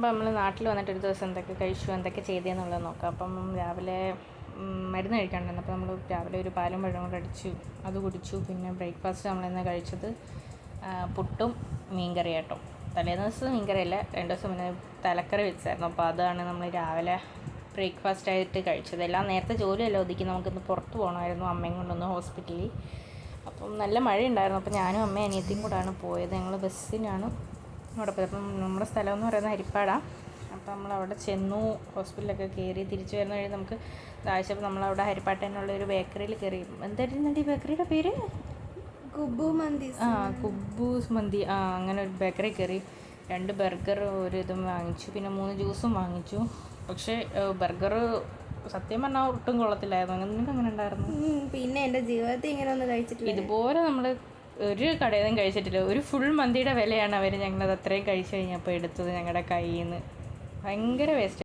അപ്പോൾ നമ്മൾ നാട്ടിൽ വന്നിട്ട് ഒരു ദിവസം എന്തൊക്കെ കഴിച്ചു, എന്തൊക്കെ ചെയ്തതെന്നുള്ളത് നോക്കാം. അപ്പം രാവിലെ മരുന്ന് കഴിക്കാനുണ്ടായിരുന്നു. അപ്പോൾ നമ്മൾ രാവിലെ ഒരു പാലും പഴവും കൂടെ അടിച്ചു, അത് കുടിച്ചു. പിന്നെ ബ്രേക്ക്ഫാസ്റ്റ് നമ്മളിന്ന് കഴിച്ചത് പുട്ടും മീൻകറി കേട്ടോ. തലേന്ന് ദിവസം മീൻകറിയല്ല, 2 ദിവസം മുന്നേ തലക്കറി വെച്ചായിരുന്നു. അപ്പോൾ അതാണ് നമ്മൾ രാവിലെ ബ്രേക്ക്ഫാസ്റ്റായിട്ട് കഴിച്ചത്. എല്ലാം നേരത്തെ ജോലിയെല്ലാം ഒതുക്കി നമുക്കിന്ന് പുറത്ത് പോകണമായിരുന്നു, അമ്മയും കൊണ്ടൊന്ന് ഹോസ്പിറ്റലിൽ. അപ്പം നല്ല മഴയുണ്ടായിരുന്നു. അപ്പോൾ ഞാനും അമ്മയും അനിയത്തിയും കൂടാണ് പോയത്. ഞങ്ങൾ ബസ്സിനാണ് അവിടെ പോയത്. അപ്പം നമ്മുടെ സ്ഥലം എന്ന് പറയുന്നത് ഹരിപ്പാടാണ്. അപ്പോൾ നമ്മളവിടെ ചെന്നു, ഹോസ്പിറ്റലൊക്കെ കയറി തിരിച്ചു വരുന്ന വഴി നമുക്ക് ആവശ്യപ്പോൾ നമ്മളവിടെ ഹരിപ്പാട്ടേനുള്ള ഒരു ബേക്കറിയിൽ കയറി. എന്തായിരുന്നു ഈ ബേക്കറിയുടെ പേര്? കുബു മന്തി. കുബൂസ് മന്തി. അങ്ങനെ ഒരു ബേക്കറി കയറി 2 ബർഗർ ഒരു ഇതും വാങ്ങിച്ചു, പിന്നെ 3 ജ്യൂസും വാങ്ങിച്ചു. പക്ഷേ ബർഗർ സത്യം പറഞ്ഞാൽ ഒട്ടും കൊള്ളത്തില്ലായിരുന്നു. നിങ്ങൾക്ക് അങ്ങനെ ഉണ്ടായിരുന്നു? പിന്നെ എൻ്റെ ജീവിതത്തിൽ ഇങ്ങനെ ഒന്നും കഴിച്ചിട്ടില്ല. ഇതുപോലെ നമ്മൾ ഒരു കടയിൽ നിന്നും കഴിച്ചിട്ടില്ല. ഒരു ഫുൾ മന്തിയുടെ വിലയാണ് അവർ ഞങ്ങളത് അത്രയും കഴിച്ച് കഴിഞ്ഞപ്പോൾ എടുത്തത് ഞങ്ങളുടെ കയ്യിൽ നിന്ന്. ഭയങ്കര വേസ്റ്റ്.